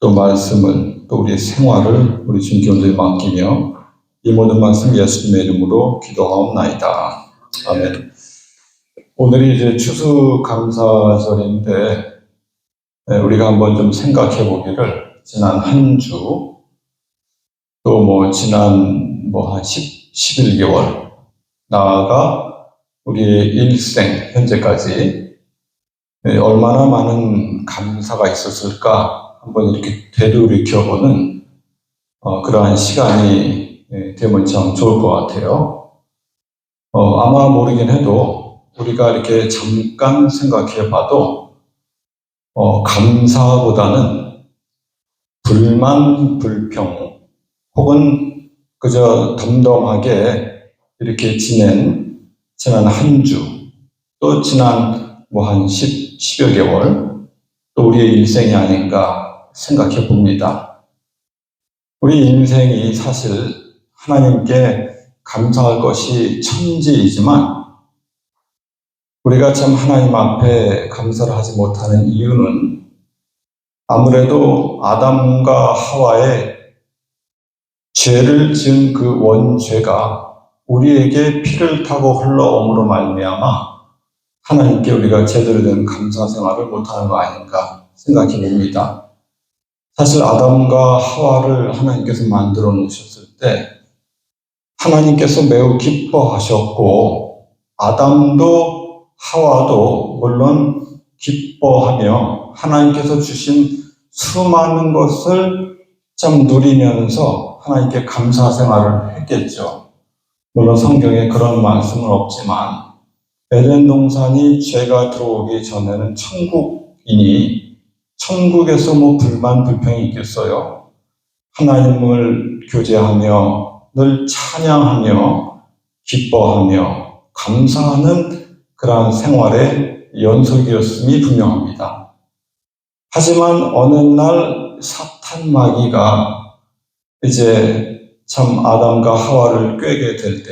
또 말씀을 또 우리의 생활을 우리 주님께 온전히 맡기며 이 모든 말씀 예수님의 이름으로 기도하옵나이다. 아멘. 오늘이 이제 추수감사절인데 우리가 한번 좀 생각해 보기를 지난 한 주 또 지난 한 11개월 나아가 우리의 일생 현재까지 얼마나 많은 감사가 있었을까 한번 이렇게 되돌이켜보는 그러한 시간이 되면 참 좋을 것 같아요. 아마 모르긴 해도 우리가 이렇게 잠깐 생각해 봐도 감사보다는 불만, 불평 혹은 그저 덤덤하게 이렇게 지난 한 주 또 지난 한 10여 개월 또 우리의 일생이 아닌가 생각해 봅니다. 우리 인생이 사실 하나님께 감사할 것이 천지이지만 우리가 참 하나님 앞에 감사를 하지 못하는 이유는 아무래도 아담과 하와의 죄를 지은 그 원죄가 우리에게 피를 타고 흘러옴으로 말미암아 하나님께 우리가 제대로 된 감사 생활을 못하는 거 아닌가 생각해 봅니다. 사실 아담과 하와를 하나님께서 만들어 놓으셨을 때 하나님께서 매우 기뻐하셨고 아담도 하와도 물론 기뻐하며 하나님께서 주신 수많은 것을 참 누리면서 하나님께 감사 생활을 했겠죠. 물론 성경에 그런 말씀은 없지만 에덴 동산이 죄가 들어오기 전에는 천국이니 천국에서 불만 불평이 있겠어요. 하나님을 교제하며 늘 찬양하며 기뻐하며 감사하는 그러한 생활의 연속이었음이 분명합니다. 하지만 어느 날 사탄 마귀가 이제 참 아담과 하와를 꾀게 될 때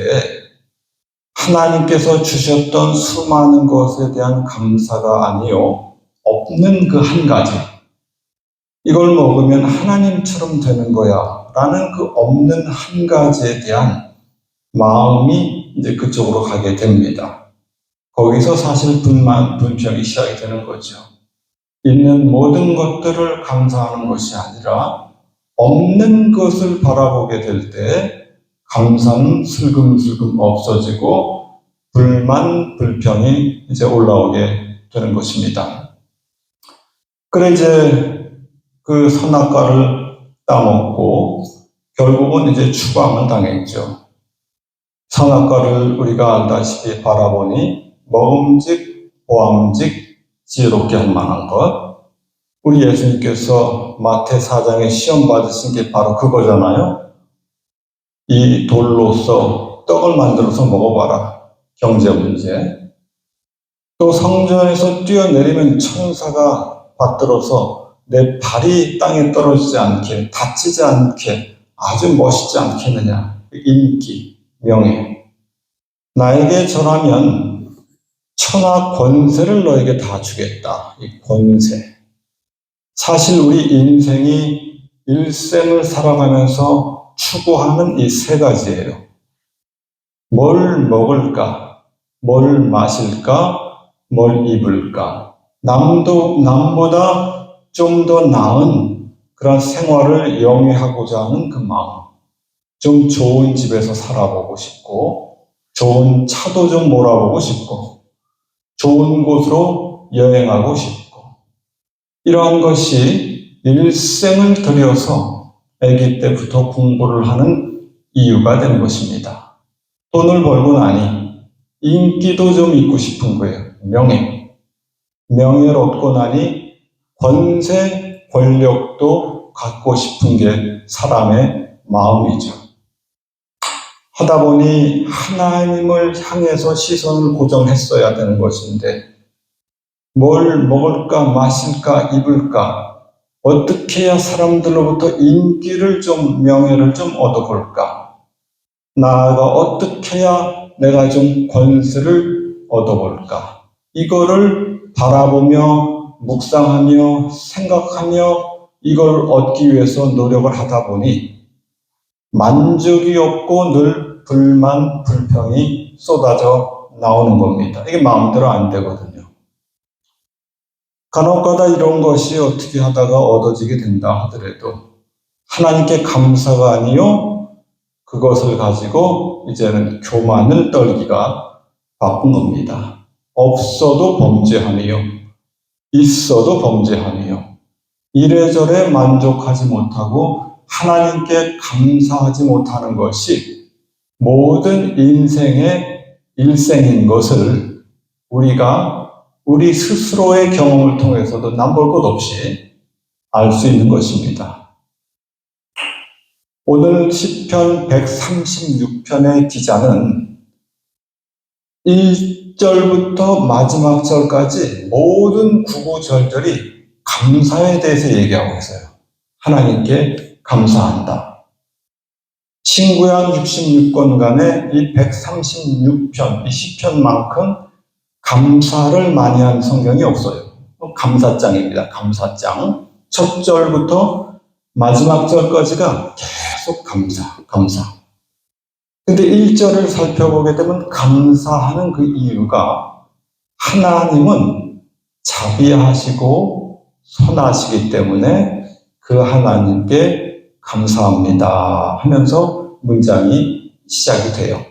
하나님께서 주셨던 수많은 것에 대한 감사가 아니요 없는 그 한 가지 이걸 먹으면 하나님처럼 되는 거야 라는 그 없는 한 가지에 대한 마음이 이제 그쪽으로 가게 됩니다. 거기서 사실 불만, 불평이 시작이 되는 거죠. 있는 모든 것들을 감사하는 것이 아니라 없는 것을 바라보게 될 때 감사는 슬금슬금 없어지고 불만, 불평이 이제 올라오게 되는 것입니다. 그래 이제 그 선악과를 따먹고 결국은 이제 추방을 당했죠. 선악과를 우리가 알다시피 바라보니 먹음직, 보암직, 지혜롭게 할 만한 것. 우리 예수님께서 마태 4장에 시험 받으신 게 바로 그거잖아요. 이 돌로서 떡을 만들어서 먹어봐라. 경제 문제. 또 성전에서 뛰어내리면 천사가 받들어서 내 발이 땅에 떨어지지 않게, 다치지 않게, 아주 멋있지 않겠느냐. 인기, 명예. 나에게 절하면 천하 권세를 너에게 다 주겠다. 이 권세. 사실 우리 인생이 일생을 살아가면서 추구하는 이 세 가지예요. 뭘 먹을까? 뭘 마실까? 뭘 입을까? 남보다 좀 더 나은 그런 생활을 영위하고자 하는 그 마음. 좀 좋은 집에서 살아보고 싶고, 좋은 차도 좀 몰아보고 싶고, 좋은 곳으로 여행하고 싶고, 이러한 것이 일생을 들여서 아기 때부터 공부를 하는 이유가 되는 것입니다. 돈을 벌고 나니 인기도 좀 있고 싶은 거예요. 명예를 얻고 나니 권세, 권력도 갖고 싶은 게 사람의 마음이죠. 하다 보니 하나님을 향해서 시선을 고정했어야 되는 것인데 뭘 먹을까, 마실까, 입을까, 어떻게 해야 사람들로부터 인기를 좀, 명예를 좀 얻어볼까? 나아가 어떻게 해야 내가 좀 권세를 얻어볼까? 이거를 바라보며, 묵상하며, 생각하며 이걸 얻기 위해서 노력을 하다 보니 만족이 없고 늘 불만, 불평이 쏟아져 나오는 겁니다. 이게 마음대로 안 되거든요. 간혹가다 이런 것이 어떻게 하다가 얻어지게 된다 하더라도 하나님께 감사가 아니요 그것을 가지고 이제는 교만을 떨기가 바쁜 겁니다. 없어도 범죄하며 있어도 범죄하며 이래저래 만족하지 못하고 하나님께 감사하지 못하는 것이 모든 인생의 일생인 것을 우리가 우리 스스로의 경험을 통해서도 남볼 것 없이 알 수 있는 것입니다. 오늘 시편 136편의 기자는 1절부터 마지막 절까지 모든 구구절절이 감사에 대해서 얘기하고 있어요. 하나님께 감사한다. 신구약 66권간의 이 136편, 이 시편만큼 감사를 많이 한 성경이 없어요. 감사장입니다. 감사장. 첫 절부터 마지막 절까지가 계속 감사. 근데 1절을 살펴보게 되면 감사하는 그 이유가 하나님은 자비하시고 선하시기 때문에 그 하나님께 감사합니다 하면서 문장이 시작이 돼요.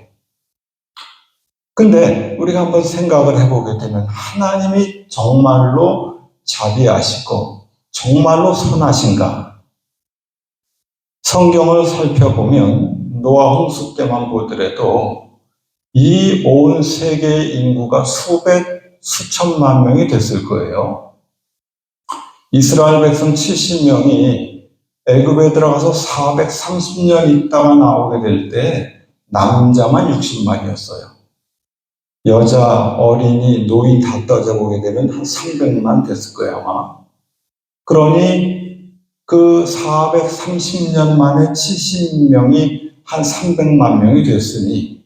근데 우리가 한번 생각을 해보게 되면 하나님이 정말로 자비하시고 정말로 선하신가? 성경을 살펴보면 노아 홍수 때만 보더라도 이 온 세계의 인구가 수천만 명이 됐을 거예요. 이스라엘 백성 70명이 애굽에 들어가서 430년 있다가 나오게 될 때 남자만 60만이었어요. 여자, 어린이, 노인 다 따져보게 되면 한 300만 됐을 거예요, 아마. 그러니 그 430년 만에 70명이 한 300만 명이 됐으니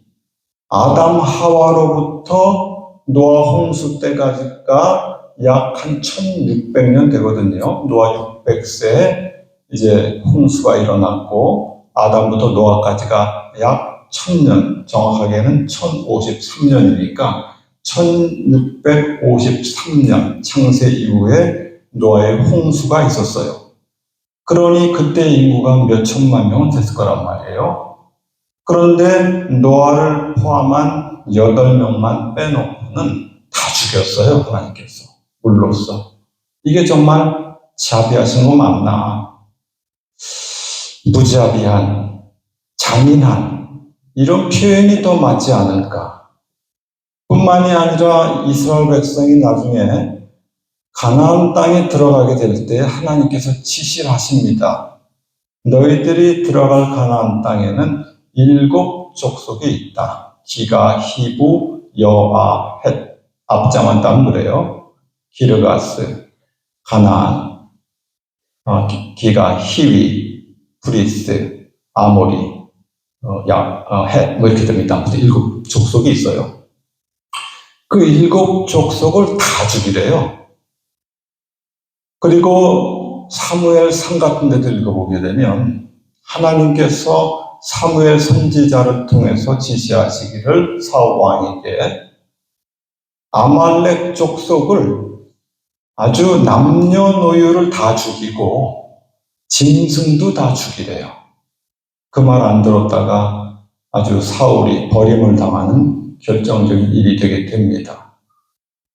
아담 하와로부터 노아 홍수 때까지가 약 한 1600년 되거든요. 노아 600세에 이제 홍수가 일어났고 아담부터 노아까지가 약 1000년, 정확하게는 1053년이니까 1653년 창세 이후에 노아의 홍수가 있었어요. 그러니 그때 인구가 몇 천만 명은 됐을 거란 말이에요. 그런데 노아를 포함한 8명만 빼놓고는 다 죽였어요, 하나님께서. 물로써. 이게 정말 자비하신 거 맞나? 무자비한, 잔인한 이런 표현이 더 맞지 않을까? 뿐만이 아니라 이스라엘 백성이 나중에 가나안 땅에 들어가게 될 때 하나님께서 지시를 하십니다. 너희들이 들어갈 가나안 땅에는 7 족속이 있다. 기가, 히브, 여아, 헷, 앞장만 따면 그래요. 기르가스, 가나안, 기가, 히위, 브리스, 아모리, 헷, 뭐 이렇게 됩니다. 7 족속이 있어요. 그 7 족속을 다 죽이래요. 그리고 사무엘상 같은 데도 읽어보게 되면 하나님께서 사무엘 선지자를 통해서 지시하시기를 사울 왕에게 아말렉 족속을 아주 남녀노유를 다 죽이고 짐승도 다 죽이래요. 그 말 안 들었다가 아주 사울이 버림을 당하는 결정적인 일이 되게 됩니다.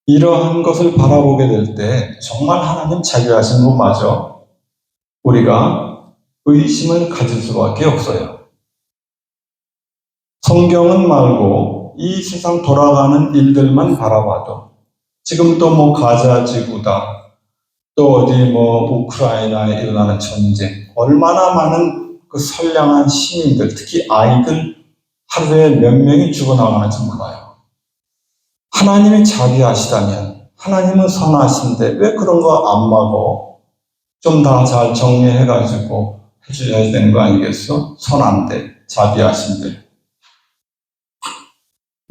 이러한 것을 바라보게 될 때 정말 하나님 자비하신 거 맞아? 우리가 의심을 가질 수밖에 없어요. 성경은 말고 이 세상 돌아가는 일들만 바라봐도 지금도 뭐 가자 지구다, 또 어디 뭐 우크라이나에 일어나는 전쟁, 얼마나 많은 그 선량한 시민들, 특히 아이들 하루에 몇 명이 죽어나가는지 몰라요. 하나님이 자비하시다면, 하나님은 선하신데 왜 그런 거 안 막어? 좀 다 잘 정리해가지고 해줘야 되는 거 아니겠어? 선한데, 자비하신데.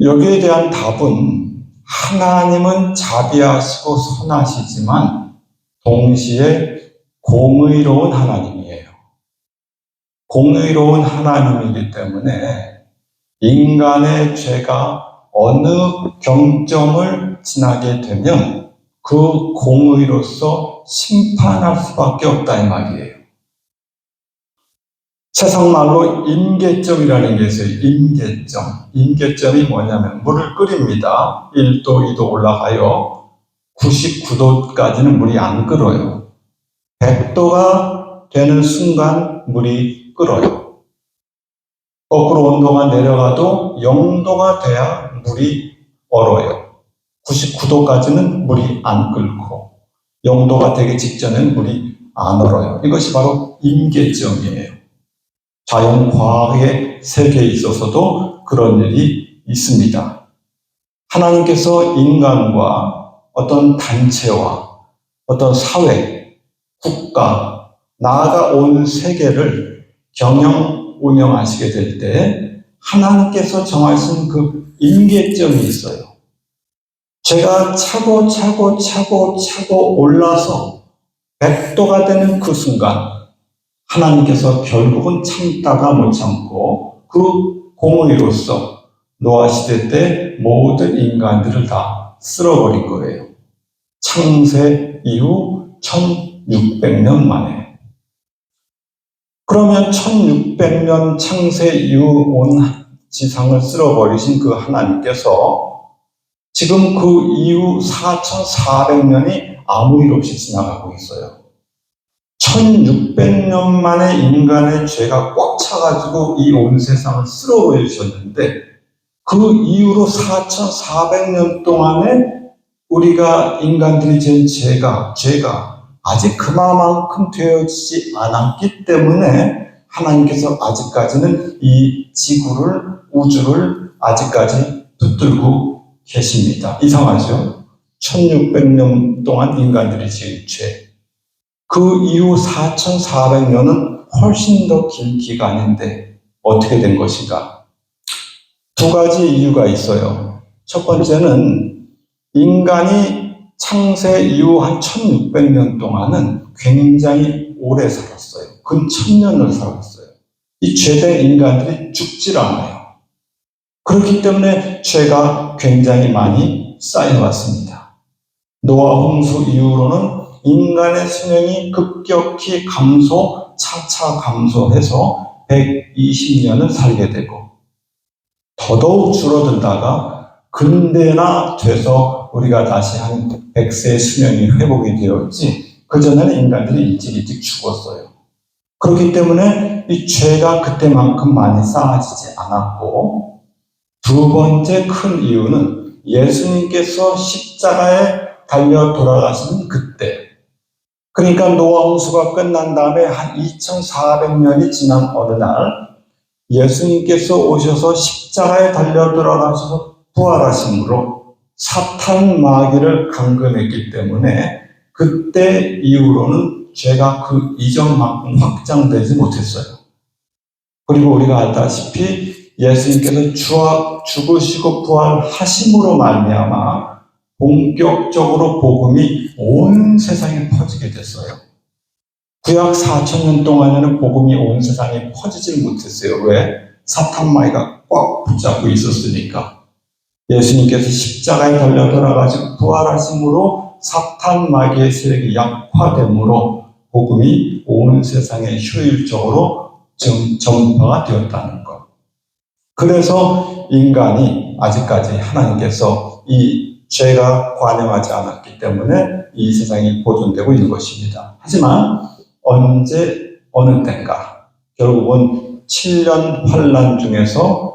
여기에 대한 답은 하나님은 자비하시고 선하시지만 동시에 공의로운 하나님이에요. 공의로운 하나님이기 때문에 인간의 죄가 어느 경점을 지나게 되면 그 공의로서 심판할 수밖에 없다 이 말이에요. 세상 말로 임계점이라는 게 있어요. 임계점. 임계점이 뭐냐면 물을 끓입니다. 1도, 2도 올라가요. 99도까지는 물이 안 끓어요. 100도가 되는 순간 물이 끓어요. 거꾸로 온도가 내려가도 0도가 돼야 물이 얼어요. 99도까지는 물이 안 끓고 0도가 되기 직전엔 물이 안 얼어요. 이것이 바로 임계점이에요. 자연과학의 세계에 있어서도 그런 일이 있습니다. 하나님께서 인간과 어떤 단체와 어떤 사회, 국가, 나아가 온 세계를 경영, 운영하시게 될 때 하나님께서 정하신 그 임계점이 있어요. 제가 차고 올라서 100도가 되는 그 순간 하나님께서 결국은 참다가 못 참고 그 공의로서 노아 시대 때 모든 인간들을 다 쓸어버린 거예요. 창세 이후 1600년 만에. 그러면 1600년 창세 이후 온 지상을 쓸어버리신 그 하나님께서 지금 그 이후 4400년이 아무 일 없이 지나가고 있어요. 1600년 만에 인간의 죄가 꽉 차가지고 이 온 세상을 쓸어버리셨는데 그 이후로 4400년 동안에 우리가 인간들이 지은 죄가 아직 그만큼 되어지지 않았기 때문에 하나님께서 아직까지는 이 지구를, 우주를 아직까지 붙들고 계십니다. 이상하죠? 1600년 동안 인간들이 지은 죄. 그 이후 4400년은 훨씬 더 긴 기간인데 어떻게 된 것인가? 두 가지 이유가 있어요. 첫 번째는 인간이 창세 이후 한 1600년 동안은 굉장히 오래 살았어요. 근 1000년을 살았어요. 이 죄된 인간들이 죽질 않아요. 그렇기 때문에 죄가 굉장히 많이 쌓여왔습니다. 노아 홍수 이후로는 인간의 수명이 급격히 차차 감소해서 120년을 살게 되고 더더욱 줄어들다가 근대나 돼서 우리가 다시 한 100세의 수명이 회복이 되었지 그전에는 인간들이 일찍 죽었어요. 그렇기 때문에 이 죄가 그때만큼 많이 쌓아지지 않았고 두 번째 큰 이유는 예수님께서 십자가에 달려 돌아가시는 그때 그러니까 노아 홍수가 끝난 다음에 한 2400년이 지난 어느 날 예수님께서 오셔서 십자가에 달려 돌아가셔서 부활하심으로 사탄 마귀를 강금했기 때문에 그때 이후로는 죄가 그 이전만큼 확장되지 못했어요. 그리고 우리가 알다시피 예수님께서 죽으시고 부활하심으로 말미암아 본격적으로 복음이 온 세상에 퍼지게 됐어요. 구약 4000년 동안에는 복음이 온 세상에 퍼지질 못했어요. 왜? 사탄 마귀가 꽉 붙잡고 있었으니까. 예수님께서 십자가에 달려 돌아가시고 부활하심으로 사탄 마귀의 세력이 약화됨으로 복음이 온 세상에 효율적으로 전파가 되었다는 것. 그래서 인간이 아직까지 하나님께서 이 죄가 관영하지 않았기 때문에 이 세상이 보존되고 있는 것입니다. 하지만 언제 어느 때인가 결국은 7년 환란 중에서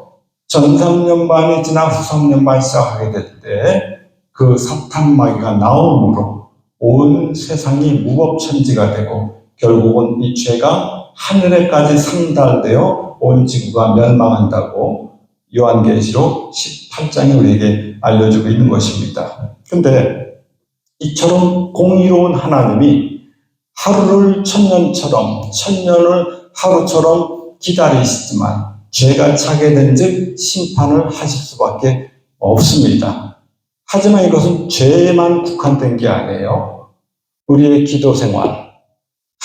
전 3년반이 지나 후 3년반 시작하게 될 때 그 사탄 마귀가 나옴으로 온 세상이 무법천지가 되고 결국은 이 죄가 하늘에까지 상달되어 온 지구가 멸망한다고 요한계시록 18장이 우리에게 알려주고 있는 것입니다. 그런데 이처럼 공의로운 하나님이 하루를 천년처럼, 천년을 하루처럼 기다리시지만 죄가 차게 된즉 심판을 하실 수밖에 없습니다. 하지만 이것은 죄에만 국한된 게 아니에요. 우리의 기도 생활,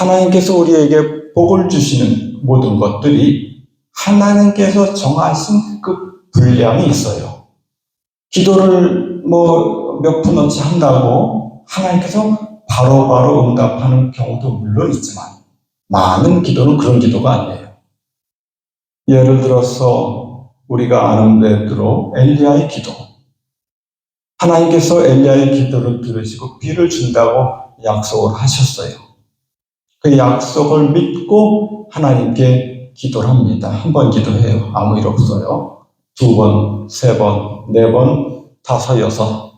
하나님께서 우리에게 복을 주시는 모든 것들이 하나님께서 정하신 그 분량이 있어요. 기도를 몇 푼어치 한다고 하나님께서 바로바로 응답하는 경우도 물론 있지만 많은 기도는 그런 기도가 아니에요. 예를 들어서 우리가 아는 대로 엘리야의 기도. 하나님께서 엘리야의 기도를 들으시고 비를 준다고 약속을 하셨어요. 그 약속을 믿고 하나님께 기도를 합니다. 한 번 기도해요. 아무 일 없어요. 2번, 3번, 4번, 5, 6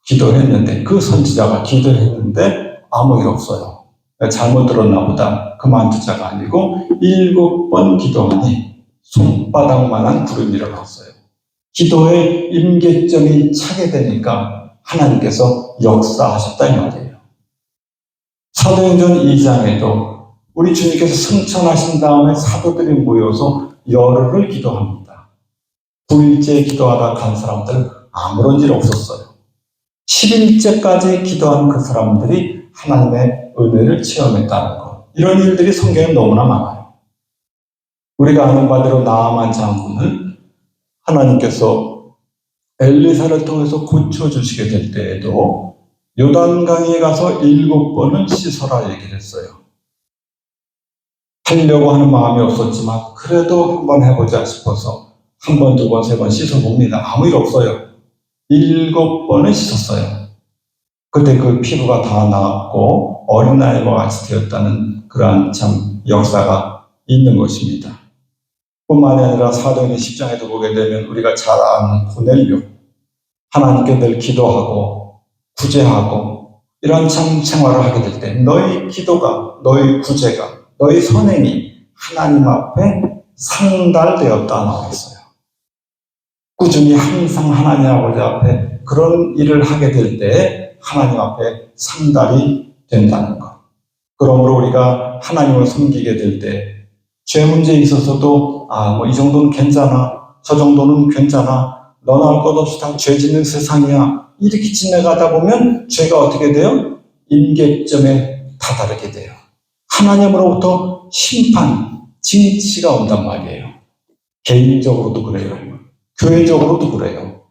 기도했는데 그 선지자가 기도했는데 아무 일 없어요. 잘못 들었나 보다. 그만두자가 아니고 7번 기도하니 손바닥만한 구름이 일어났어요. 기도의 임계점이 차게 되니까 하나님께서 역사하셨다 이 말이에요. 사도행전 2장에도 우리 주님께서 승천하신 다음에 사도들이 모여서 열흘을 기도합니다. 9일째 기도하다 간 사람들은 아무런 일 없었어요. 10일째까지 기도한 그 사람들이 하나님의 은혜를 체험했다는 것. 이런 일들이 성경에 너무나 많아요. 우리가 아는 바대로 나아만 장군은 하나님께서 엘리사를 통해서 고쳐주시게 될 때에도 요단강에 가서 7번은 씻어라 얘기를 했어요. 하려고 하는 마음이 없었지만 그래도 한번 해보자 싶어서 1번, 2번, 3번 씻어봅니다. 아무 일 없어요. 7번은 씻었어요. 그때 그 피부가 다 나았고 어린아이와 같이 되었다는 그러한 참 역사가 있는 것입니다. 뿐만이 아니라 사도행전 10장에도 보게 되면 우리가 잘 아는 고넬료, 하나님께 늘 기도하고 구제하고 이런 참 생활을 하게 될 때 너희 기도가, 너희 구제가, 너희 선행이 하나님 앞에 상달되었다 나와 있어요. 꾸준히 항상 하나님 아버지 앞에 그런 일을 하게 될 때 하나님 앞에 상달이 된다는 것. 그러므로 우리가 하나님을 섬기게 될 때 죄 문제에 있어서도 이 정도는 괜찮아, 저 정도는 괜찮아, 너나 할 것 없이 다 죄 짓는 세상이야 이렇게 지나가다 보면 죄가 어떻게 돼요? 임계점에 다다르게 돼요. 하나님으로부터 심판, 징치가 온단 말이에요. 개인적으로도 그래요. 교회적으로도 그래요.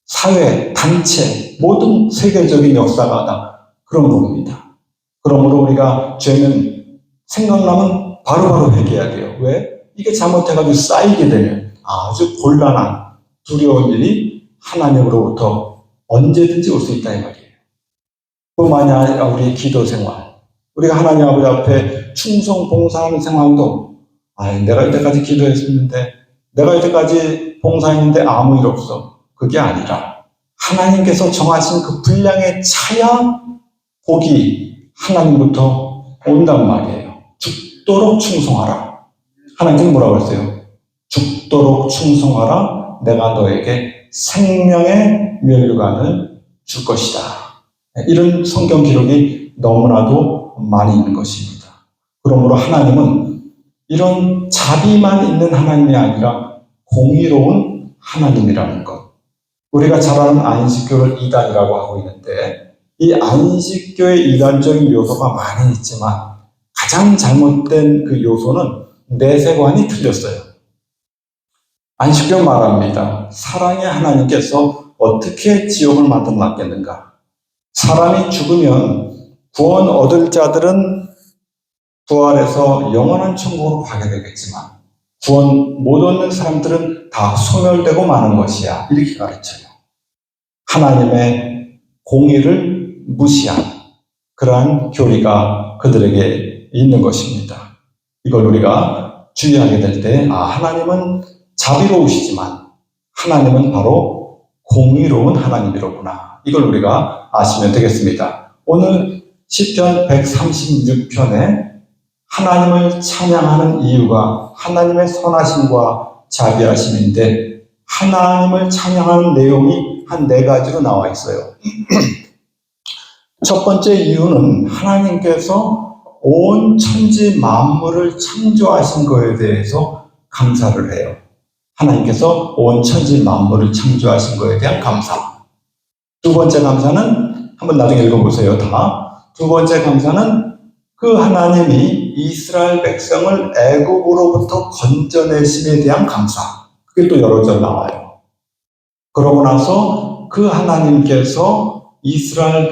사회, 단체, 모든 세계적인 역사가 다 그런 겁니다. 그러므로 우리가 죄는 생각나면 바로바로 회개해야 돼요. 왜? 이게 잘못해가지고 쌓이게 되면 아주 곤란한 두려운 일이 하나님으로부터 언제든지 올 수 있다 이 말이에요. 뿐만이 아니라 우리의 기도 생활, 우리가 하나님 아버지 앞에 충성 봉사하는 생활도 내가 이때까지 기도했었는데 내가 이때까지 봉사했는데 아무 일 없어. 그게 아니라 하나님께서 정하신 그 분량에 차야 복이 하나님부터 온단 말이에요. 죽도록 충성하라. 하나님께서 뭐라고 했어요? 죽도록 충성하라. 내가 너에게 생명의 면류관을 줄 것이다. 이런 성경 기록이 너무나도 많이 있는 것입니다. 그러므로 하나님은 이런 자비만 있는 하나님이 아니라 공의로운 하나님이라는 것. 우리가 잘 아는 안식교를 이단이라고 하고 있는데 이 안식교의 이단적인 요소가 많이 있지만 가장 잘못된 그 요소는 내세관이 틀렸어요. 안식교 말합니다. 사랑의 하나님께서 어떻게 지옥을 만들어놨겠는가? 사람이 죽으면 구원 얻을 자들은 부활해서 영원한 천국으로 가게 되겠지만 구원 못 얻는 사람들은 다 소멸되고 마는 것이야. 이렇게 가르쳐요. 하나님의 공의를 무시한 그러한 교리가 그들에게 있는 것입니다. 이걸 우리가 주의하게 될 때, 하나님은 자비로우시지만 하나님은 바로 공의로운 하나님이로구나. 이걸 우리가 아시면 되겠습니다. 오늘 시편 136편에 하나님을 찬양하는 이유가 하나님의 선하심과 자비하심인데 하나님을 찬양하는 내용이 한 4가지로 나와 있어요. 첫 번째 이유는 하나님께서 온 천지 만물을 창조하신 것에 대해서 감사를 해요. 하나님께서 온 천지 만물을 창조하신 것에 대한 감사. 두 번째 감사는 한번 나중에 읽어보세요. 다. 두 번째 감사는 그 하나님이 이스라엘 백성을 애굽으로부터 건져내심에 대한 감사. 그게 또 여러 절 나와요. 그러고 나서 그 하나님께서 이스라엘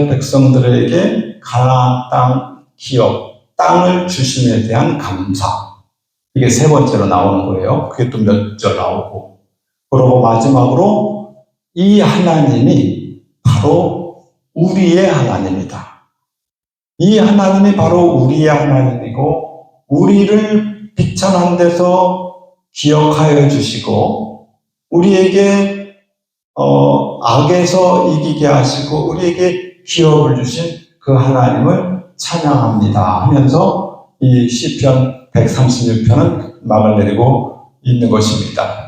백성들에게 가나안 땅 기업, 땅을 주심에 대한 감사. 이게 세 번째로 나오는 거예요. 그게 또 몇 절 나오고. 그러고 마지막으로 이 하나님이 바로 우리의 하나님이다. 이 하나님이 바로 우리의 하나님이고 우리를 비천한 데서 기억하여 주시고 우리에게 악에서 이기게 하시고 우리에게 기업을 주신 그 하나님을 찬양합니다 하면서 이 시편 136편은 막을 내리고 있는 것입니다.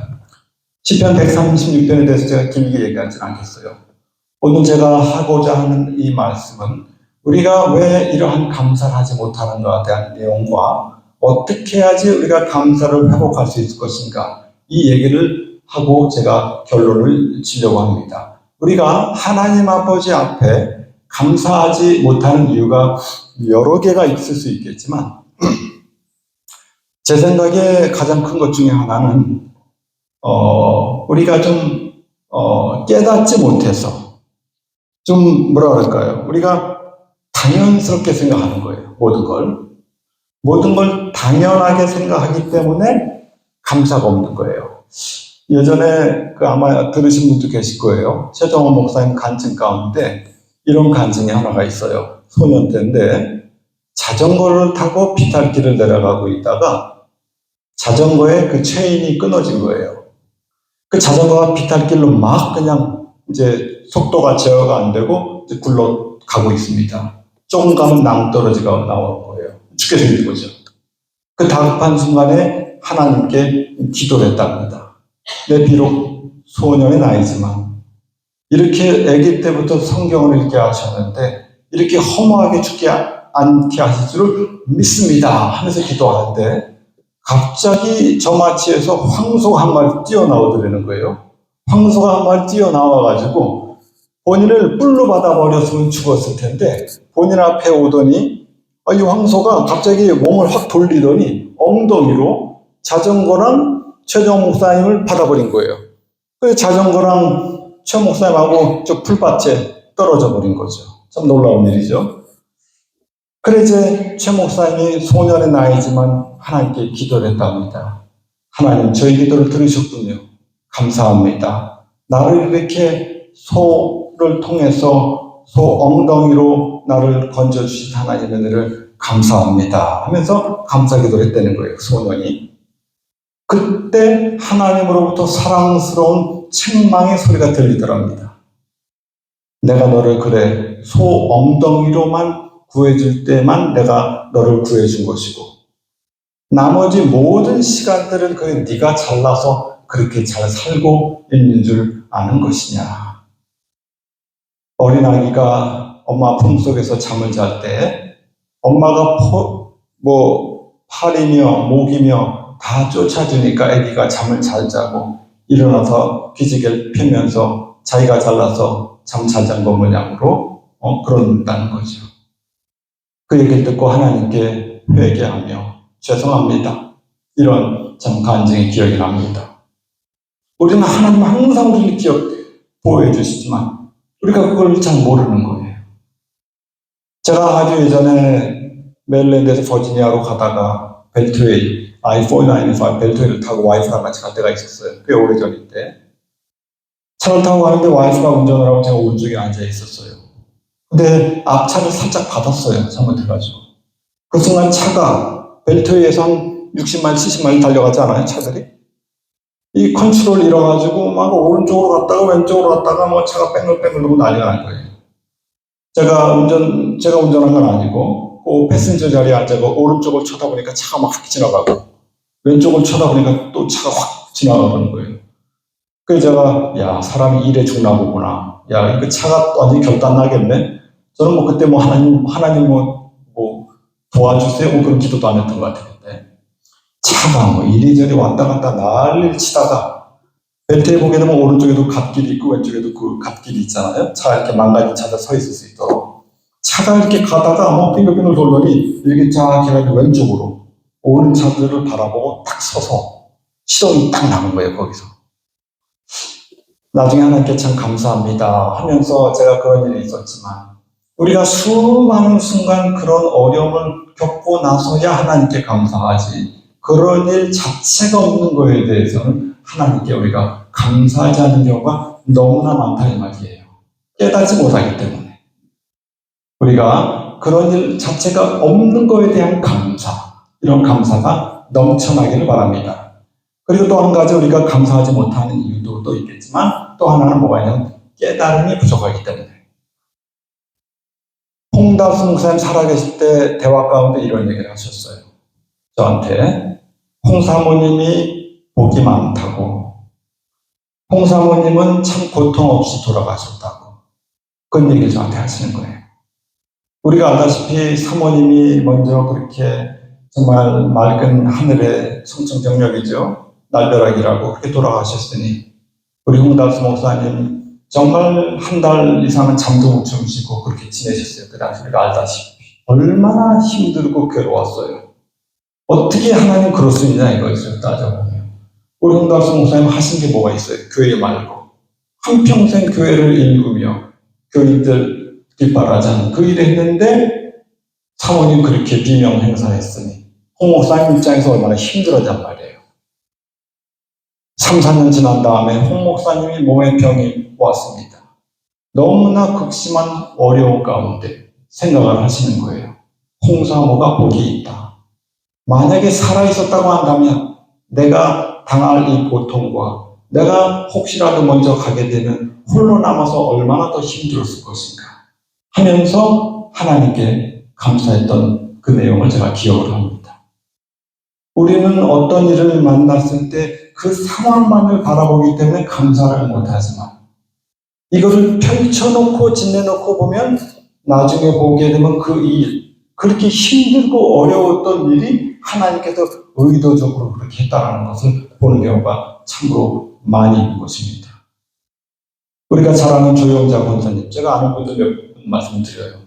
시편 136편에 대해서 제가 길게 얘기하지는 않겠어요. 오늘 제가 하고자 하는 이 말씀은 우리가 왜 이러한 감사를 하지 못하는가에 대한 내용과 어떻게 해야지 우리가 감사를 회복할 수 있을 것인가 이 얘기를 하고 제가 결론을 지려고 합니다. 우리가 하나님 아버지 앞에 감사하지 못하는 이유가 여러 개가 있을 수 있겠지만 제 생각에 가장 큰 것 중에 하나는 우리가 좀 깨닫지 못해서 좀 뭐라 그럴까요? 우리가 당연스럽게 생각하는 거예요. 모든 걸 당연하게 생각하기 때문에 감사가 없는 거예요. 예전에 아마 들으신 분도 계실 거예요. 최정원 목사님 간증 가운데 이런 간증이 하나가 있어요. 소년 때인데 자전거를 타고 비탈길을 내려가고 있다가 자전거에 그 체인이 끊어진 거예요. 그 자전거가 비탈길로 막 그냥 이제 속도가 제어가 안 되고 이제 굴러가고 있습니다. 조금 가면 낭떠러지가 나오는 거예요. 죽게 생긴 거죠. 그 다급한 순간에 하나님께 기도를 했답니다. 내 비록 소년의 나이지만 이렇게 아기 때부터 성경을 읽게 하셨는데 이렇게 허무하게 죽지 않게 하실 줄을 믿습니다 하면서 기도하는데 갑자기 저마치에서 황소가 한 마리 뛰어나오더라는 거예요. 황소가 한 마리 뛰어나와가지고 본인을 뿔로 받아버렸으면 죽었을 텐데 본인 앞에 오더니 이 황소가 갑자기 몸을 확 돌리더니 엉덩이로 자전거랑 최정 목사님을 받아버린 거예요. 그래서 자전거랑 최 목사님하고 저 풀밭에 떨어져 버린 거죠. 참 놀라운 일이죠. 그래 이제 최 목사님이 소년의 나이지만 하나님께 기도를 했답니다. 하나님 저희 기도를 들으셨군요. 감사합니다. 나를 이렇게 소를 통해서 소 엉덩이로 나를 건져주신 하나님의 은혜를 감사합니다 하면서 감사 기도를 했다는 거예요. 소년이. 그때 하나님으로부터 사랑스러운 책망의 소리가 들리더랍니다. 내가 너를 그래 소 엉덩이로만 구해줄 때만 내가 너를 구해준 것이고 나머지 모든 시간들은 네가 잘나서 그렇게 잘 살고 있는 줄 아는 것이냐. 어린아기가 엄마 품속에서 잠을 잘 때 엄마가 팔이며 목이며 다 쫓아주니까 아기가 잠을 잘 자고 일어나서 기지개를 펴면서 자기가 잘나서 잠 잘 잔 것 모양으로 그런다는 거죠. 그 얘기를 듣고 하나님께 회개하며 죄송합니다. 이런 참 간증의 기억이 납니다. 우리는 하나님 항상 우리를 보호해 주시지만 우리가 그걸 잘 모르는 거예요. 제가 아주 예전에 메릴랜드에서 버지니아로 가다가 벨트웨이, I-495 벨트웨이를 타고 와이프랑 같이 갈 때가 있었어요. 꽤 오래전인데. 차를 타고 가는데 와이프가 운전을 하고 제가 오른쪽에 앉아 있었어요. 근데 앞차를 살짝 받았어요. 잘못해가지고. 그 순간 차가 벨트웨이에서 한 60마일, 70마일 달려가지 않아요? 차들이? 이 컨트롤 잃어가지고 막 오른쪽으로 갔다가 왼쪽으로 갔다가 차가 뺑글뺑글 돌고 난리가 난 거예요. 제가 운전한 건 아니고 그 패센저 자리에 앉아서 오른쪽을 쳐다보니까 차가 막 확 지나가고 왼쪽을 쳐다보니까 또 차가 확 지나가는 거예요. 그래서 제가 야 사람이 이래 죽나 보구나. 야 이거 차가 완전히 결단 나겠네. 저는 그때 하나님 도와주세요 그런 기도도 안 했던 것 같아요. 차가 이리저리 왔다 갔다 난리를 치다가 벨트에 보게 되면 오른쪽에도 갓길이 있고 왼쪽에도 그 갓길이 있잖아요. 차 이렇게 망가진 차들 서 있을 수 있도록 차가 이렇게 가다가 뭐 빙글빙글 돌더니 이렇게 쫙 해가지고 왼쪽으로 오는 차들을 바라보고 딱 서서 시동이 딱 나는 거예요, 거기서. 나중에 하나님께 참 감사합니다 하면서 제가 그런 일이 있었지만, 우리가 수많은 순간 그런 어려움을 겪고 나서야 하나님께 감사하지, 그런 일 자체가 없는 거에 대해서는 하나님께 우리가 감사하지 않는 경우가 너무나 많다 이 말이에요. 깨닫지 못하기 때문에. 우리가 그런 일 자체가 없는 거에 대한 감사, 이런 감사가 넘쳐나기를 바랍니다. 그리고 또 한 가지 우리가 감사하지 못하는 이유도 또 있겠지만, 또 하나는 뭐가 있냐면 깨달음이 부족하기 때문에. 홍다수 목사님 살아계실 때 대화 가운데 이런 얘기를 하셨어요. 저한테 홍 사모님이 복이 많다고, 홍 사모님은 참 고통 없이 돌아가셨다고, 그런 얘기를 저한테 하시는 거예요. 우리가 알다시피 사모님이 먼저 그렇게 정말 맑은 하늘의 성청정력이죠, 날벼락이라고 그렇게 돌아가셨으니, 우리 홍다수 목사님 정말 한 달 이상은 잠도 못 주무시고 그렇게 지내셨어요. 그 당시 우리가 알다시피 얼마나 힘들고 괴로웠어요. 어떻게 하나님 그럴 수 있냐 이거죠, 따져보면. 우리 홍다수 목사님 하신 게 뭐가 있어요? 교회 말고 한평생 교회를 일구며 교인들 뒷바라지하는 그 일을 했는데, 사모님 그렇게 비명 행사했으니 홍 목사님 입장에서 얼마나 힘들었단 말이에요. 3, 4년 지난 다음에 홍 목사님이 몸에 병이 왔습니다. 너무나 극심한 어려움 가운데 생각을 하시는 거예요. 홍 사모가 복이 있다. 만약에 살아있었다고 한다면 내가 당할 이 고통과 내가 혹시라도 먼저 가게 되면 홀로 남아서 얼마나 더 힘들었을 것인가 하면서 하나님께 감사했던 그 내용을 제가 기억을 합니다. 우리는 어떤 일을 만났을 때 그 상황만을 바라보기 때문에 감사를 못하지만, 이것을 펼쳐놓고 지내놓고 보면 나중에 보게 되면 그 일, 그렇게 힘들고 어려웠던 일이 하나님께서 의도적으로 그렇게 했다는 것을 보는 경우가 참으로 많이 있는 것입니다. 우리가 잘 아는 조영자 권사님, 제가 아는 분들 몇 분 말씀드려요.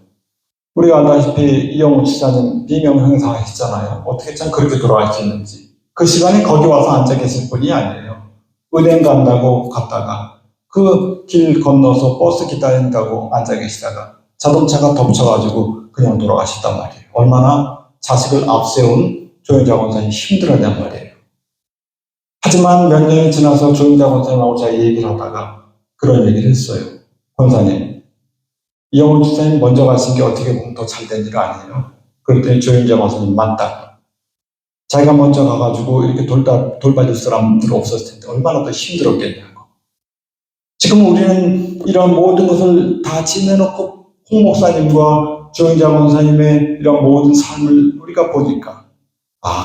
우리가 알다시피 이영훈 지사님 비명 행사하셨잖아요. 어떻게 참 그렇게 돌아가셨는지. 그 시간에 거기 와서 앉아 계실 분이 아니에요. 은행 간다고 갔다가 그 길 건너서 버스 기다린다고 앉아 계시다가 자동차가 덮쳐가지고 그냥 돌아가셨단 말이에요. 얼마나 자식을 앞세운 조영자 권사님 힘들었냔 말이에요. 하지만 몇 년이 지나서 조영자 권사님하고 제가 얘기를 하다가 그런 얘기를 했어요. 권사님, 이영훈 지사님 먼저 가신 게 어떻게 보면 더 잘된 일 아니에요? 그랬더니 조영자 권사님 맞다. 자기가 먼저 가가지고 이렇게 돌봐줄 사람들 없었을 텐데 얼마나 더 힘들었겠냐고. 지금 우리는 이런 모든 것을 다 지내놓고 홍 목사님과 조영자 권사님의 이런 모든 삶을 우리가 보니까,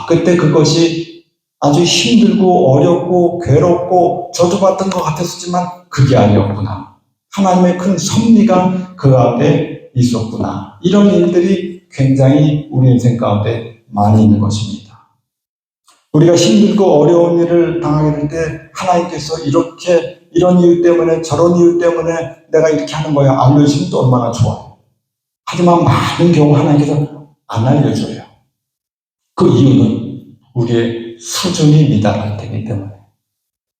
그때 그것이 아주 힘들고 어렵고 괴롭고 저주받던 것 같았지만 그게 아니었구나. 하나님의 큰 섭리가 그 가운데 있었구나. 이런 일들이 굉장히 우리 인생 가운데 많이 있는 것입니다. 우리가 힘들고 어려운 일을 당하게 될 때 하나님께서 이렇게 이런 이유 때문에 저런 이유 때문에 내가 이렇게 하는 거야 알려주면 또 얼마나 좋아요. 하지만 많은 경우 하나님께서 안 알려줘요. 그 이유는 우리의 수준이 미달할 때이기 때문에.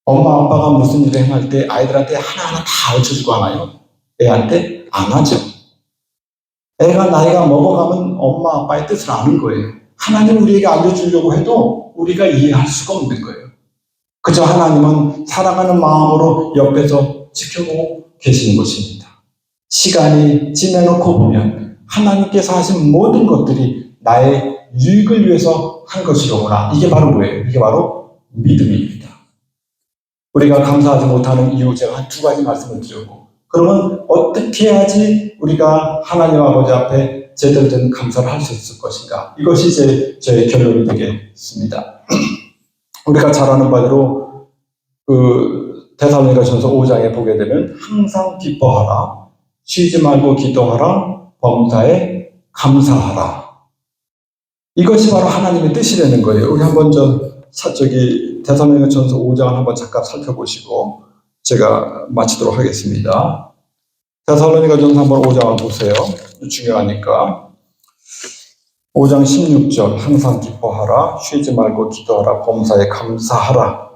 엄마 아빠가 무슨 일을 행할 때 아이들한테 하나하나 다 알려주고 하나요? 애한테 안 하죠. 애가 나이가 먹어가면 엄마 아빠의 뜻을 아는 거예요. 하나님 우리에게 알려주려고 해도 우리가 이해할 수가 없는 거예요. 그저 하나님은 사랑하는 마음으로 옆에서 지켜보고 계시는 것입니다. 시간이 지나놓고 보면 하나님께서 하신 모든 것들이 나의 유익을 위해서 한 것이로구나. 이게 바로 뭐예요? 이게 바로 믿음입니다. 우리가 감사하지 못하는 이유 제가 한 2가지 말씀을 드렸고, 그러면 어떻게 해야지 우리가 하나님 아버지 앞에 제대로 된 감사를 할 수 있을 것인가? 이것이 저의 결론이 되겠습니다. 우리가 잘 아는 바대로 데살로니가전서 5장에 보게 되면 항상 기뻐하라, 쉬지 말고 기도하라, 범사에 감사하라. 이것이 바로 하나님의 뜻이라는 거예요. 우리 한번 데살로니가전서 5장을 한번 잠깐 살펴보시고 제가 마치도록 하겠습니다. 데살로니가전서 한번 5장을 보세요. 중요하니까. 5장 16절 항상 기뻐하라 쉬지 말고 기도하라 범사에 감사하라.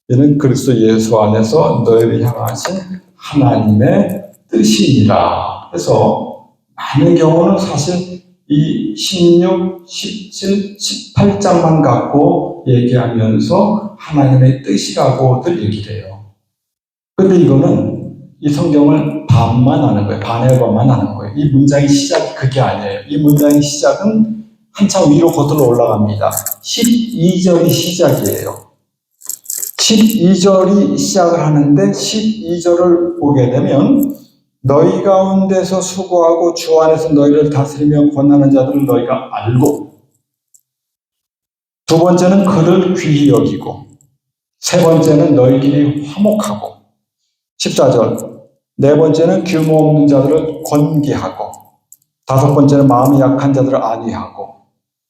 이는 그리스도 예수 안에서 너희를 향하신 하나님의 뜻이니라. 그래서 많은 경우는 사실 이 16, 17, 18장만 갖고 얘기하면서 하나님의 뜻이라고들 얘기를 해요. 근데 이거는 이 성경을 반만 하는 거예요. 반의 반만 하는 거예요. 이 문장의 시작이 그게 아니에요. 이 문장의 시작은 한참 위로 거슬러 올라갑니다. 12절이 시작이에요. 12절이 시작을 하는데 12절을 보게 되면 너희 가운데서 수고하고 주 안에서 너희를 다스리며 권하는 자들을 너희가 알고, 두 번째는 그를 귀히 여기고, 세 번째는 너희끼리 화목하고, 14절 네 번째는 규모 없는 자들을 권기하고, 다섯 번째는 마음이 약한 자들을 안위하고,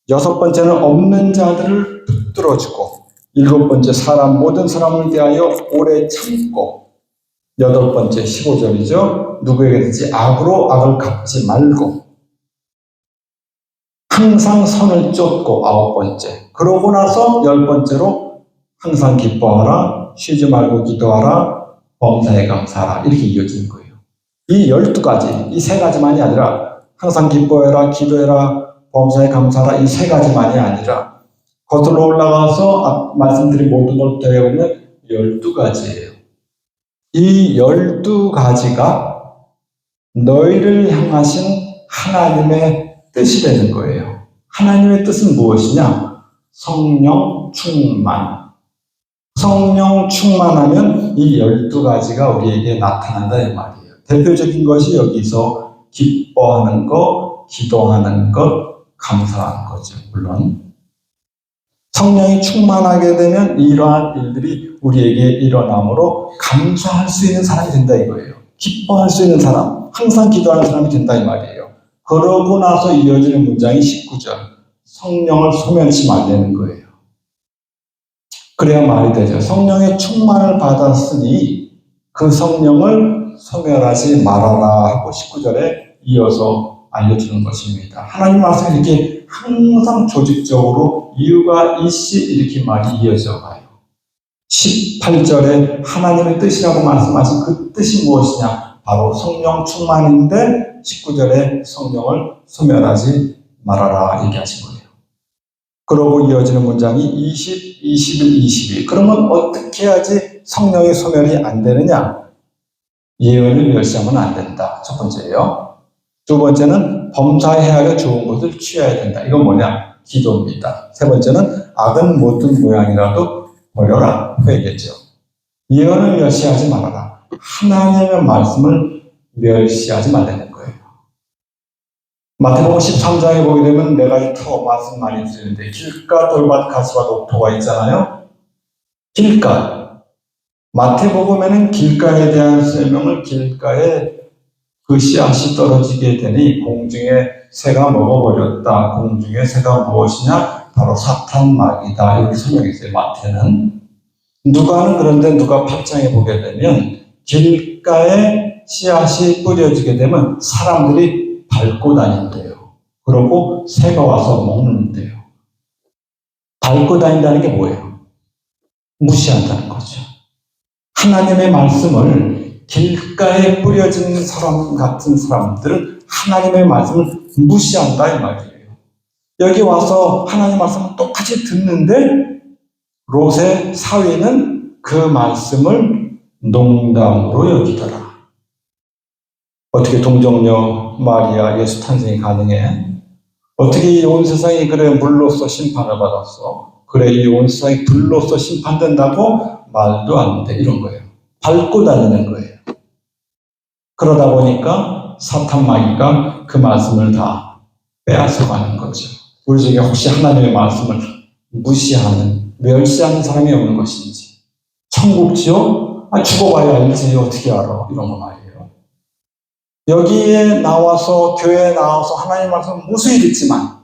여섯 번째는 없는 자들을 붙들어주고, 일곱 번째 모든 사람을 대하여 오래 참고, 여덟 번째 15절이죠. 누구에게든지 악으로 악을 갚지 말고 항상 선을 쫓고, 아홉 번째 그러고 나서 열 번째로 항상 기뻐하라 쉬지 말고 기도하라 범사에 감사하라. 이렇게 이어지는 거예요. 이 12가지, 이 세 가지만이 아니라 항상 기뻐해라, 기도해라, 범사에 감사하라, 이 세 가지만이 아니라 거슬러 올라가서 말씀드린 모든 걸 더해보면 12가지예요. 이 12가지가 너희를 향하신 하나님의 뜻이 되는 거예요. 하나님의 뜻은 무엇이냐? 성령 충만. 성령 충만하면 이 12가지가 우리에게 나타난다 이 말이에요. 대표적인 것이 여기서 기뻐하는 것, 기도하는 것, 감사하는 거죠. 물론 성령이 충만하게 되면 이러한 일들이 우리에게 일어나므로 감사할 수 있는 사람이 된다 이거예요. 기뻐할 수 있는 사람, 항상 기도하는 사람이 된다 이 말이에요. 그러고 나서 이어지는 문장이 19절. 성령을 소멸치 말라는 거예요. 그래야 말이 되죠. 성령의 충만을 받았으니 그 성령을 소멸하지 말아라 하고 19절에 이어서 알려주는 것입니다. 하나님 말씀이 이렇게 항상 조직적으로 이유가 있이 이렇게 말이 이어져 가요. 18절에 하나님의 뜻이라고 말씀하신 그 뜻이 무엇이냐? 바로 성령 충만인데 19절에 성령을 소멸하지 말아라 얘기하신 거예요. 그러고 이어지는 문장이 20, 21, 22. 그러면 어떻게 해야지 성령의 소멸이 안 되느냐? 예언을 멸시하면 안 된다. 첫 번째예요. 두 번째는 범사에 헤아려 좋은 것을 취해야 된다. 이건 뭐냐? 기도입니다. 세 번째는 악은 모든 모양이라도 버려라. 회개죠. 예언을 멸시하지 말아라. 하나님의 말씀을 멸시하지 말라는 거예요. 마태복음 13장에 보게 되면 네 가지 말씀 많이 드리는데 길가, 돌밭, 가시와 독토가 있잖아요. 길가. 마태복음에는 길가에 대한 설명을 길가에 그 씨앗이 떨어지게 되니 공중에 새가 먹어버렸다. 공중에 새가 무엇이냐? 바로 사탄마귀다. 이렇게 설명했어요. 마태는. 누가는 그런데 누가 8장에 보게 되면 길가에 씨앗이 뿌려지게 되면 사람들이 밟고 다닌대요. 그러고 새가 와서 먹는데요. 밟고 다닌다는 게 뭐예요? 무시한다는 거죠. 하나님의 말씀을 길가에 뿌려진 사람 같은 사람들은 하나님의 말씀을 무시한다 이 말이에요. 여기 와서 하나님의 말씀을 똑같이 듣는데 롯의 사위는 그 말씀을 농담으로 여기더라. 어떻게 동정녀 마리아 예수 탄생이 가능해? 어떻게 이 온 세상이 그래 물로써 심판을 받았어? 그래 이 온 세상이 불로써 심판된다고? 말도 안 돼. 이런 거예요. 밟고 다니는 거예요. 그러다 보니까 사탄마귀가 그 말씀을 다 빼앗아가는 거죠. 우리 중에 혹시 하나님의 말씀을 무시하는, 멸시하는 사람이 없는 것인지. 천국지요? 죽어봐야 알지 어떻게 알아? 이런 거 말이에요. 여기에 나와서 교회에 나와서 하나님의 말씀을 무수히 듣지만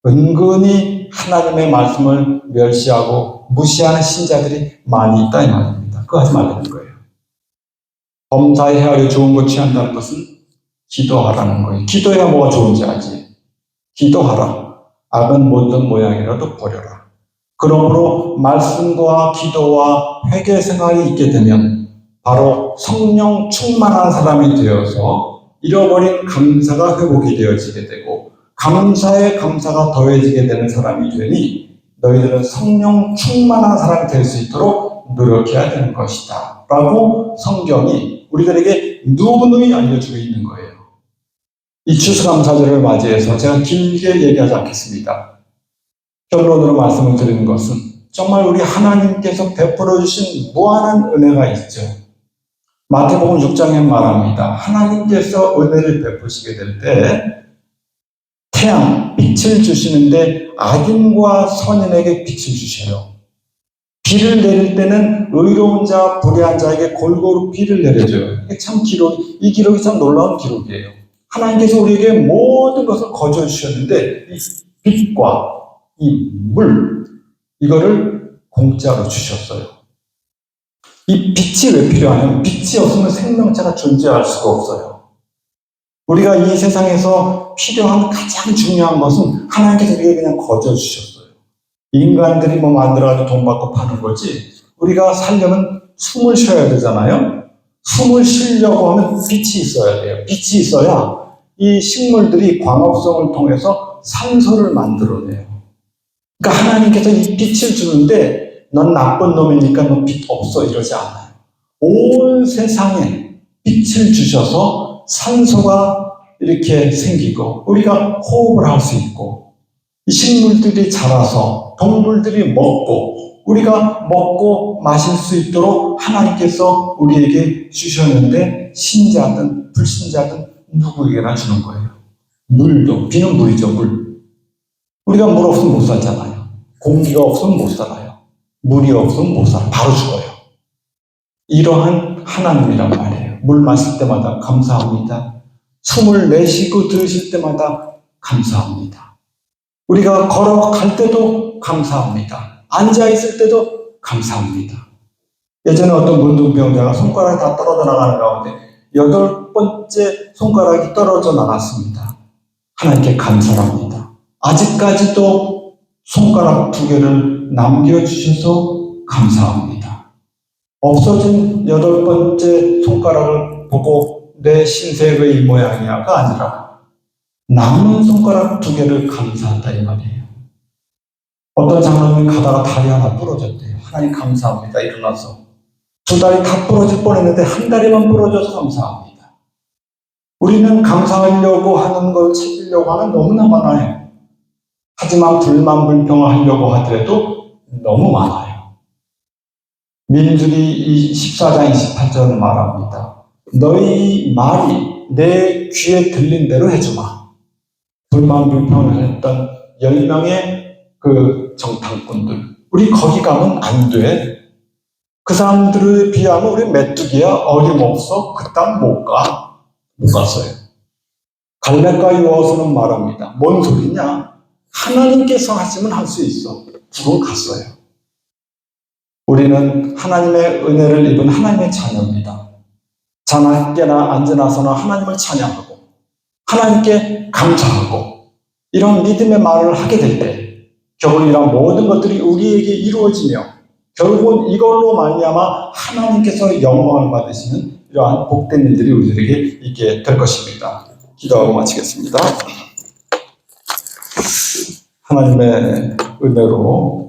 은근히 하나님의 말씀을 멸시하고 무시하는 신자들이 많이 있다 이 말입니다. 그거 하지 말라는 거예요. 범사에 헤아려 좋은 것 취한다는 것은 기도하라는 거예요. 기도해야 뭐가 좋은지 알지? 기도하라. 악은 모든 모양이라도 버려라. 그러므로 말씀과 기도와 회개 생활이 있게 되면 바로 성령 충만한 사람이 되어서 잃어버린 감사가 회복이 되어지게 되고 감사에 감사가 더해지게 되는 사람이 되니 너희들은 성령 충만한 사람이 될 수 있도록 노력해야 되는 것이다. 라고 성경이 우리들에게 누누이 알려주고 있는 거예요. 이 추수감사절을 맞이해서 제가 길게 얘기하지 않겠습니다. 결론으로 말씀을 드리는 것은 정말 우리 하나님께서 베풀어 주신 무한한 은혜가 있죠. 마태복음 6장에 말합니다. 하나님께서 은혜를 베푸시게 될 때 태양, 빛을 주시는데 악인과 선인에게 빛을 주셔요. 비를 내릴 때는 의로운 자, 불의한 자에게 골고루 비를 내려줘요. 이게 참 이 기록이 참 놀라운 기록이에요. 하나님께서 우리에게 모든 것을 거저해 주셨는데 이 빛과 이 물, 이거를 공짜로 주셨어요. 이 빛이 왜 필요하냐면 빛이 없으면 생명체가 존재할 수가 없어요. 우리가 이 세상에서 필요한 가장 중요한 것은 하나님께서 우리에게 그냥 거저 주셨어요. 인간들이 뭐 만들어가지고 돈 받고 파는 거지 우리가 살려면 숨을 쉬어야 되잖아요. 숨을 쉬려고 하면 빛이 있어야 돼요. 빛이 있어야 이 식물들이 광합성을 통해서 산소를 만들어내요. 그러니까 하나님께서 이 빛을 주는데 넌 나쁜 놈이니까 너 빛 없어 이러지 않아요. 온 세상에 빛을 주셔서 산소가 이렇게 생기고 우리가 호흡을 할 수 있고 이 식물들이 자라서 동물들이 먹고 우리가 먹고 마실 수 있도록 하나님께서 우리에게 주셨는데 신자든 불신자든 누구에게나 주는 거예요. 물도, 비는 물이죠, 물. 우리가 물 없으면 못 살잖아요. 공기가 없으면 못 살아요. 물이 없으면 못 살아요. 바로 죽어요. 이러한 하나님이란 말이에요. 물 마실 때마다 감사합니다. 숨을 내쉬고 들으실 때마다 감사합니다. 우리가 걸어갈 때도 감사합니다. 앉아있을 때도 감사합니다. 예전에 어떤 문둥병자가 손가락이 다 떨어져 나가는 가운데 8번째 손가락이 떨어져 나갔습니다. 하나님께 감사합니다. 아직까지도 손가락 2개를 남겨주셔서 감사합니다. 없어진 8번째 손가락을 보고 내 신세의 이 모양이야가 아니라 남은 손가락 2개를 감사한다 이 말이에요. 어떤 장로님이 가다가 다리 하나 부러졌대요. 하나님 감사합니다. 일어나서 2다리 다 부러질 뻔했는데 한 다리만 부러져서 감사합니다. 우리는 감사하려고 하는 걸 찾으려고 하면 너무나 많아요. 하지만 불만불평하려고 하더라도 너무 많아요. 민수기 14장 28절은 말합니다. 너희 말이 내 귀에 들린 대로 해주마. 불만불평을 했던 10명의 그 정탐꾼들. 우리 거기 가면 안 돼. 그 사람들에 비하면 우리 메뚜기야 어림없어. 그 땅 못 가. 못 갔어요. 갈렙과 여호수아는 말합니다. 뭔 소리냐? 하나님께서 하시면 할 수 있어. 그건 갔어요. 우리는 하나님의 은혜를 입은 하나님의 자녀입니다. 자나 깨나 앉으나서나 하나님을 찬양하고 하나님께 감사하고 이런 믿음의 말을 하게 될 때 결국 이런 모든 것들이 우리에게 이루어지며 결국은 이걸로 말미암아 하나님께서 영광을 받으시는 이러한 복된 일들이 우리들에게 있게 될 것입니다. 기도하고 마치겠습니다. 하나님의 은혜로